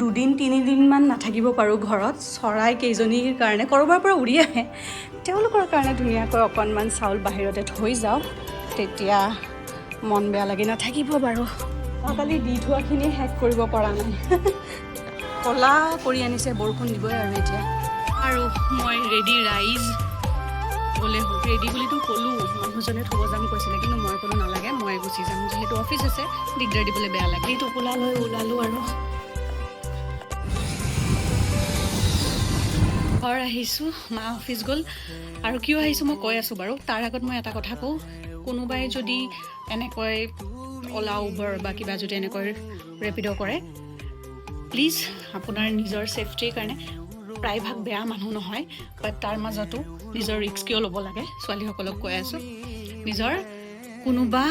2 দিন 3 দিনমান নাথাকিব পাৰোঁ ঘৰত চৰাই কেইজনীৰ কাৰণে কৰবাৰ পৰা উৰি আহে তেওঁলোকৰ কাৰণে ধুনীয়াকৈ অকণমান চাউল বাহিৰতে থৈ যাওঁ তেতিয়া মন বেয়া লাগি নাথাকিব বাৰু কালি দি থোৱাখিনি শেষ কৰিব পৰা নাই কলা কৰি আনিছে বৰষুণ দিবই আৰু এতিয়া আৰু মই ৰেডি ৰাইজ গ'লে হ'ল ৰেডি বুলিতো ক'লোঁ মানুহজনে থ'ব যাম কৈছিলে কিন্তু মই ক'লো নালাগে মই গুচি যাম যিহেতু অফিচ আছে দিগদাৰ দিবলৈ বেয়া লাগে এইটো কোলা লৈ ওলালোঁ আৰু ঘৰ আহিছোঁ মা অফিচ গ'ল আৰু কিয় আহিছোঁ মই কৈ আছোঁ বাৰু তাৰ আগত মই এটা কথা কওঁ কোনোবাই যদি এনেকৈ অলা উবৰ বা কিবা যদি এনেকৈ ৰেপিড' কৰে প্লিজ আপোনাৰ নিজৰ ছেফটিৰ কাৰণে প্ৰায়ভাগ বেয়া মানুহ নহয় বাট তাৰ মাজতো নিজৰ ৰিস্ক কিয় ল'ব লাগে ছোৱালীসকলক কৈ আছোঁ নিজৰ কোনোবা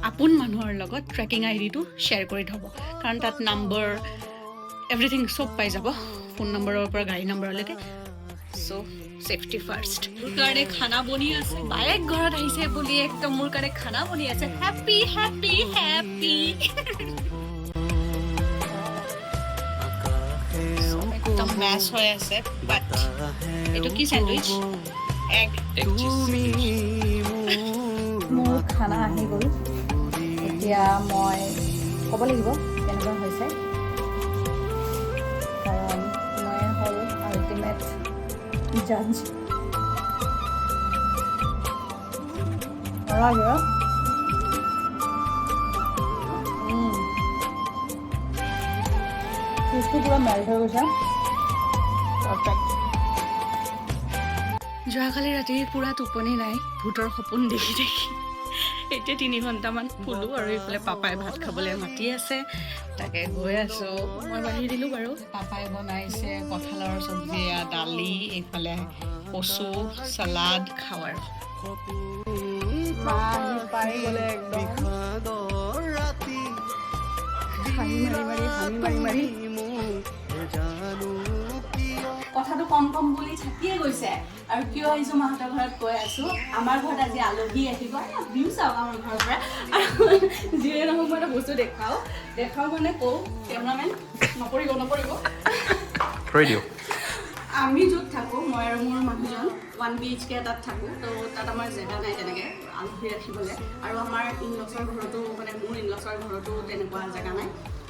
আপোন মানুহৰ লগত ট্ৰেকিং আইডিটো শ্বেয়াৰ কৰি থ'ব কাৰণ তাত নম্বৰ এভৰিথিং চব পাই যাব ফোন নম্বৰৰ পৰা গাড়ী নম্বৰলৈকে চ' ছেফটি ফাৰ্ষ্ট মোৰ কাৰণে খানা বনি আছে বায়েক ঘৰত আহিছে বুলি একদম মোৰ কাৰণে খানা বনি আছে হেপী হেপী হেপী একদম মেচ হৈ আছে বাট এইটো কি চেণ্ডউইচ এগ মোৰ খানা আহি গ'ল এতিয়া মই ক'ব লাগিব কেনেকুৱা হৈছে কাৰণ মই হ'ল আল্টিমেট জাজ পুৰা মেল্ট হৈ গৈছে যোৱাকালি ৰাতি পুৰা টোপনি নাই ভূতৰ সপোন দেখি দেখি এতিয়া 3 ঘণ্টামান শুলোঁ আৰু এইফালে পাপাই ভাত খাবলৈ মাতি আছে তাকে গৈ আছোঁ মই বাঢ়ি দিলোঁ বাৰু পাপাই বনাইছে কঁঠালৰ চব্জি দালি এইফালে কচু চালাড খাওঁ আৰু পাই গ'লে একদম কথাটো কম কম বুলি থাকিয়ে গৈছে আৰু কিয় আহিছোঁ মাহঁতৰ ঘৰত কৈ আছোঁ আমাৰ ঘৰত আজি আলহী আহিব ভিউ চাওক আমাৰ ঘৰৰ পৰা আৰু যিয়ে নহওক মই এটা বস্তু দেখাওঁ মানে কওঁ কেমেৰামেন নপৰিব আমি য'ত থাকোঁ মই আৰু মোৰ মানুহজন 1 BHK এটাত থাকোঁ তো তাত আমাৰ জেগা নাই তেনেকৈ আলহী ৰাখিবলৈ আৰু আমাৰ ইনলছৰ ঘৰতো মানে মোৰ ইনলছৰ ঘৰতো তেনেকুৱা জেগা নাই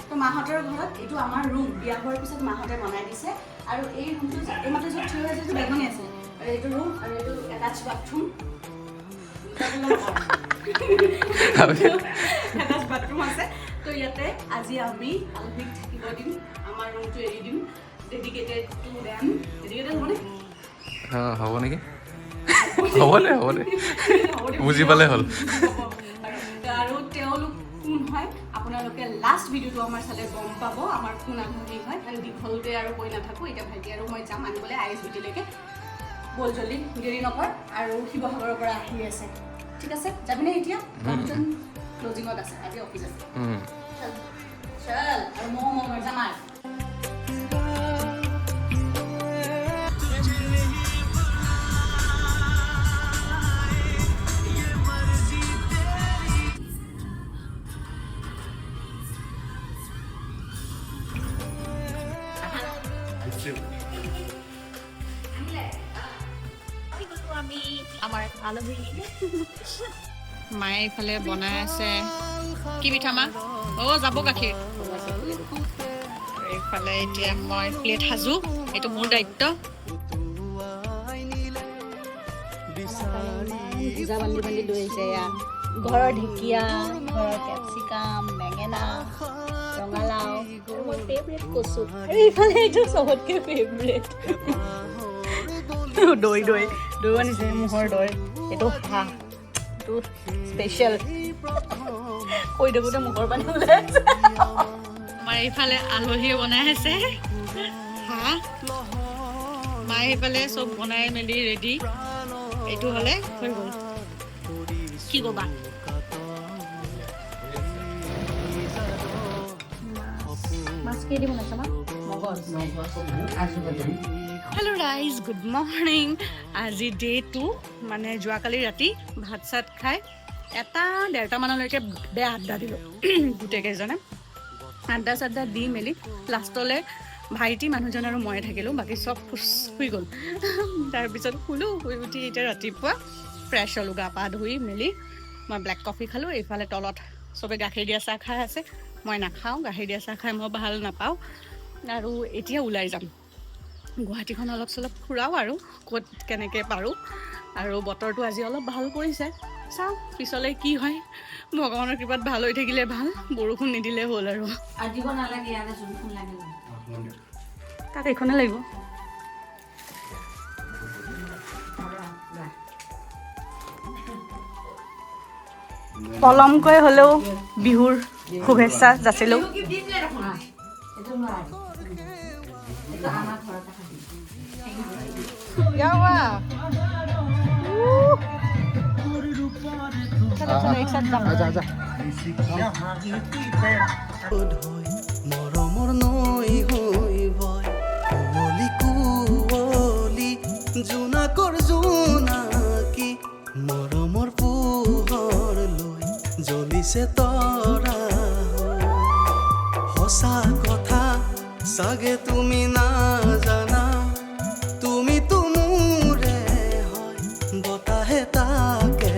তো মাহঁতৰ ঘৰত এইটো আমাৰ ৰুম বিয়া হোৱাৰ পিছত মাহঁতে বনাই দিছে আৰু এই ৰুমটো এইমাত্ৰ য'ত থিয় হৈ আছে বেলকনি আছে আৰু এইটো ৰুম আৰু এইটো এটাচ বাথৰুম এটাচ বাথৰুম আছে তো ইয়াতে আজি আমি আলহীক থাকিব দিম আমাৰ ৰুমটো এৰি দিম ডেডিকেটেড টু দেম ডেডিকেটেড হ'বনে হ'ব নেকি হ'বনে বুজি পালে হ'ল আৰু তেওঁলোক কোন হয় আপোনালোকে লাষ্ট ভিডিঅ'টো আমাৰ চালে গম পাব আমাৰ কোন আলহী হয় কাৰণ দীঘলতে আৰু কৈ নাথাকোঁ এতিয়া ভাইটি আৰু মই যাম আনিবলৈ ISBT-লৈকে বল জলদি দেৰি নকৰ আৰু শিৱসাগৰৰ পৰা আহি আছে ঠিক আছে যাবিনে এতিয়া মানুহজন ক্লজিঙত আছে আজি অফিচ আছে চল আৰু মই যাম আৰু আমাৰ আলহী মায়ে এইফালে বনাই আছে কি পিঠা মা যাব গাখীৰ এইফালে এতিয়া মই প্লেট সাজো এইটো মোৰ দায়িত্ব ভিজা বান্ধি লৈ আহিছে এয়া ঘৰৰ ঢেকীয়া ঘৰৰ কেপচিকাম বেঙেনা ৰঙালাও মোৰ ফেভৰেট কচু আৰু এইফালে এইটো চবতকৈ ফেভৰেট দৈ আনিছে মোহৰ দৈ এইটো হাঁহ এইটো স্পেচিয়েল কৈ থাকোঁতে মুখৰ পানী ওলাই আছে আমাৰ এইফালে আলহীয়ে বনাই আছে হাঁহ মায়ে এইফালে চব বনাই মেলি ৰেডি এইটো হ'লে হৈ গ'ল কি ক'বা মাছ কি দি বনাইছা মা হেল্ল' ৰাইজ গুড মৰ্ণিং আজি ডে 2 মানে যোৱাকালি ৰাতি ভাত চাত খাই 1-1:30 মানলৈকে বেয়া আড্ডা দিলোঁ গোটেইকেইজনে আড্ডা চাড্ডা দি মেলি লাষ্টলৈ ভাইটি মানুহজন আৰু ময়ে থাকিলোঁ, বাকী চব শুই গ'ল। তাৰপিছত শুলোঁ, শুই উঠি এতিয়া ৰাতিপুৱা ফ্ৰেছ হ'লোঁ, গা পা ধুই মেলি মই ব্লেক কফি খালোঁ। এইফালে তলত চবে গাখীৰ দিয়া চাহ খাই আছে, মই নাখাওঁ, গাখীৰ দিয়া চাহ খাই মই ভাল নাপাওঁ। আৰু এতিয়া ওলাই যাম, গুৱাহাটীখন অলপ চলপ ফুৰাওঁ আৰু ক'ত কেনেকৈ পাৰোঁ। আৰু বতৰটো আজি অলপ ভাল কৰিছে, চাওঁ পিছলৈ কি হয়। ভগৱানৰ কৃপাত ভাল হৈ থাকিলে ভাল, বৰষুণ নিদিলে হ'ল আৰু। তাত এইখনে লাগিব। পলমকৈ হ'লেও বিহুৰ শুভেচ্ছা যাচিলোঁ। মৰমৰ নৈ হৈ ভয় কুঁৱলী কুঁৱলী জোনাকৰ জোনাকী মৰমৰ পোহৰ লৈ জ্বলিছে তৰা। সঁচা কথা চাগে তুমি নাজানা, তুমিতো মোৰে হয় বতাহে তাকে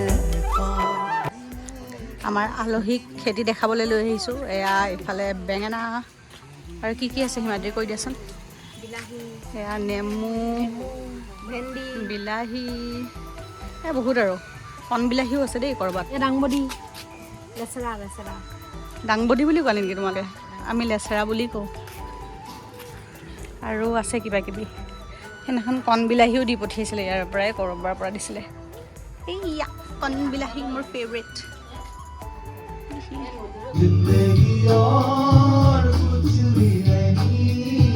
কয়। আমাৰ আলহীক খেতি দেখাবলৈ লৈ আহিছোঁ। এয়া ইফালে বেঙেনা আৰু কি আছে হিমাদ্ৰী কৈ দিয়াচোন। এয়া নেমু, ভেন্দি, বিলাহী, বহুত আৰু কণ বিলাহীও আছে দেই ক'ৰবাত। দাংবডি, দাংবডি বুলি কোৱা নেকি তোমালোকে? আমি লেচেৰা বুলি কওঁ। আৰু আছে কিবা কিবি। সেইদিনাখন কণ বিলাহীও দি পঠিয়াইছিলে, ইয়াৰ পৰাই ক'ৰবাৰ পৰা দিছিলে। এইয়া কণ বিলাহী মোৰ ফেভৰেট। जिंदगी और कुछ भी नहीं,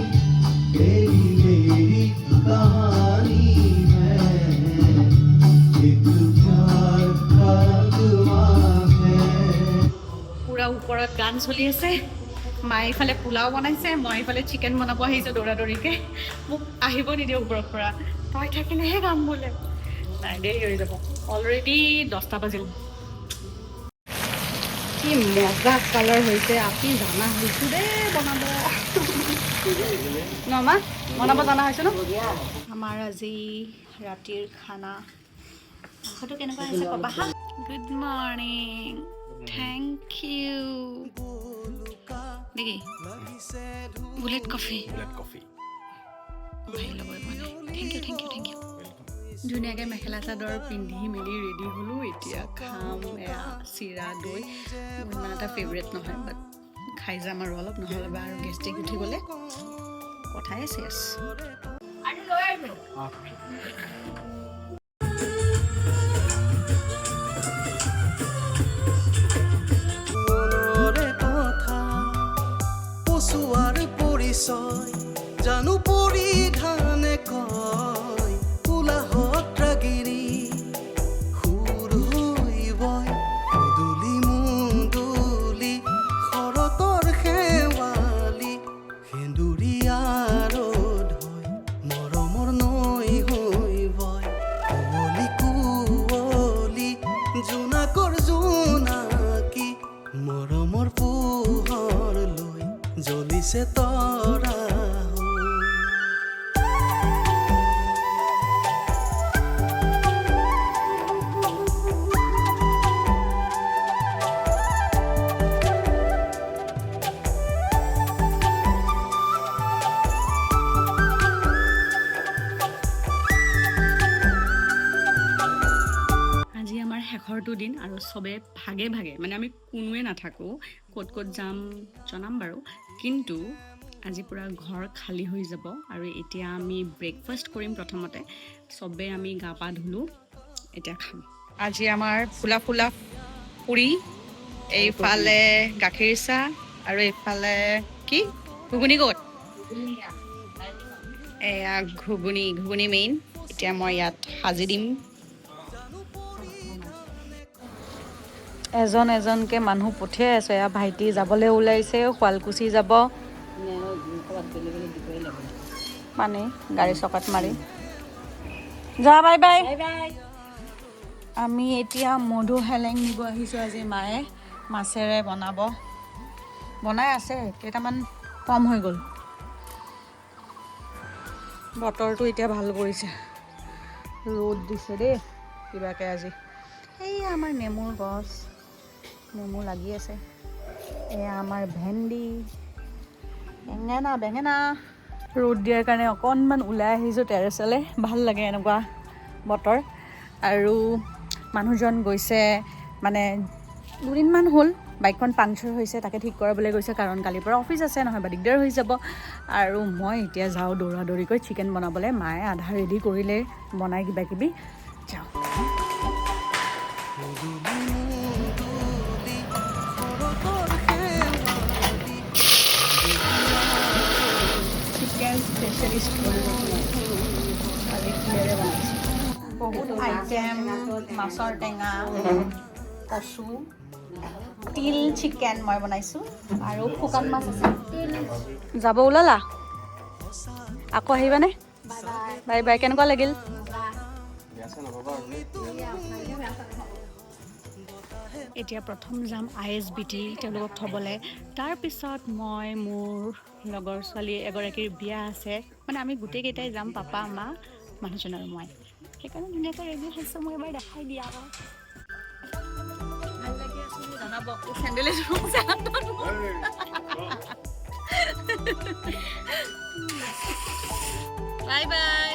तेरी मेरी कहानी है, एक प्यार का रंगवा है। পুৰা ওপৰত গান চলি আছে, মায়ে ইফালে পোলাও বনাইছে, মই ইফালে চিকেন বনাব আহিছোঁ দৌৰাদৌৰিকৈ। মোক আহিব নিদিয়ে ওপৰৰ পৰা, তই থাকিলেহে গান বোলে। নাই, দেৰি হৈ যাব, অলৰেডি 10টা বাজিল। কি মজা কালাৰ হৈছে, আপি জানা হৈছোঁ দেই বনাব। নমা বনাব জানা হৈছোঁ ন। আমাৰ আজি ৰাতিৰ খানা মাংসটো কেনেকুৱা হৈছে ক'বা হা। গুড মৰ্ণিং, থেংক ইউ নেকি বুলেট কফি। Thank you. ধুনীয়াকৈ মেখেলা চাদৰ পিন্ধি মেলি ৰেডি হ'লোঁ। এতিয়া খাম এয়া চিৰা দৈ। মোৰ ইমান এটা ফেভৰেট নহয়, বাট খাই যাম আৰু অলপ, নহ'লে বা আৰু গেষ্ট্ৰিক উঠি গ'লে কথাই চেছ। মনৰে কথা পচুৱাৰ পৰিচয় জানো পৰিধানে কয়, কোলাহত ৰাগিৰি সুৰ হৈ বয় মুদুলি মুদুলি শৰতৰ শেৱালি সেন্দুৰীয়া ৰ'দ হৈ মৰমৰ নৈ হৈ বয় কুঁৱলী কুঁৱলী জোনাকৰ জোনাকী মৰমৰ পোহৰ লৈ জ্বলিছে তৰা। আজি আমাৰ শেষৰটো দিন আৰু চবে ভাগে ভাগে, মানে আমি কোনোৱে নাথাকোঁ। ক'ত ক'ত যাম জনাম বাৰু, কিন্তু আজি পূৰা ঘৰ খালী হৈ যাব। আৰু এতিয়া আমি ব্ৰেকফাষ্ট কৰিম। প্ৰথমতে চবে আমি গা পা ধুলোঁ, এতিয়া খাম। আজি আমাৰ ফুলা ফুলা পুৰি, এইফালে গাখীৰ চাহ, আৰু এইফালে কি ঘুগুনি ক'ত? এয়া ঘুগুনি মেইন। এতিয়া মই ইয়াত সাজি দিম। এজন এজনকৈ মানুহ পঠিয়াই আছে। এয়া ভাইটি যাবলৈ ওলাইছে, শুৱালকুছি যাব মানে গাড়ী চকাত মাৰি। যা বাই বাই। আমি এতিয়া মধু হেলেং নিব আহিছোঁ। আজি মায়ে মাছেৰে বনাই আছে, কেইটামান কম হৈ গ'ল। বতৰটো এতিয়া ভাল কৰিছে ৰ'দ দিছে দেই কিবাকে আজি এই আমাৰ নেমুৰ গছ নেমু লাগি আছে এয়া আমাৰ ভেন্দি বেঙেনা ৰ'দ দিয়াৰ কাৰণে অকণমান ওলাই আহিছোঁ টেৰেছলৈ ভাল লাগে এনেকুৱা বতৰ আৰু মানুহজন গৈছে মানে দুদিনমান হ'ল বাইকখন পাংচাৰ হৈছে তাকে ঠিক কৰাবলৈ গৈছে কাৰণ কালিৰ পৰা অফিচ আছে নহয় বা দিগদাৰ হৈ যাব আৰু মই এতিয়া যাওঁ দৌৰাদৌৰিকৈ চিকেন বনাবলৈ মায়ে আধা ৰেডি কৰিলে বনাই কিবা কিবি যাওঁ চিকেন স্পেচিয়েলিষ্ট বহুত আইটেম মাছৰ টেঙা কচু তিল চিকেন মই বনাইছোঁ আৰু শুকান মাছ আছে যাব ওলালা আকৌ আহিবানে বাই বাই কেনেকুৱা লাগিল এতিয়া প্ৰথম যাম ISBT তেওঁলোকক থ'বলৈ তাৰপিছত মই মোৰ লগৰ ছোৱালী এগৰাকীৰ বিয়া আছে মানে আমি গোটেইকেইটাই যাম পাপা মা মানুহজন আৰু মই সেইকাৰণে ধুনীয়াকৈ ৰেডি হৈছোঁ মই এবাৰ দেখাই দিয়া আকৌ ভাল লাগি আছে জনাব চেণ্ডেল বাই বাই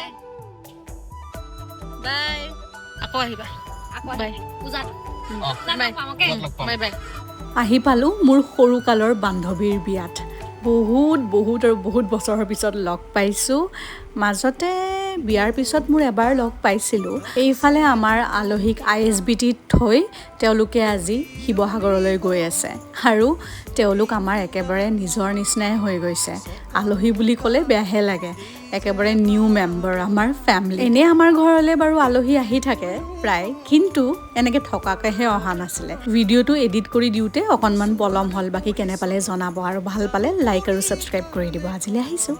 বাই আকৌ আহিবা বাই পূজাত বাই বাই আহি পালোঁ মোৰ সৰুকালৰ বান্ধৱীৰ বিয়াত বহুত বছৰৰ পিছত লগ পাইছোঁ মাজতে বিয়াৰ পিছত মোৰ এবাৰ লগ পাইছিলোঁ এইফালে আমাৰ আলহীক ISBTত থৈ তেওঁলোকে আজি শিৱসাগৰলৈ গৈ আছে আৰু তেওঁলোক আমাৰ একেবাৰে নিজৰ নিচিনাই হৈ গৈছে আলহী বুলি ক'লে বেয়াহে লাগে একেবাৰে নিউ মেম্বাৰ আমাৰ ফেমিলি এনেই আমাৰ ঘৰলৈ বাৰু আলহী আহি থাকে প্ৰায় কিন্তু এনেকৈ থকাকেহে অহা নাছিলে ভিডিঅ'টো এডিট কৰি দিওঁতে অকণমান পলম হ'ল বাকী কেনে পালে জনাব আৰু ভাল পালে লাইক আৰু ছাবস্ক্ৰাইব কৰি দিব আজিলৈ আহিছোঁ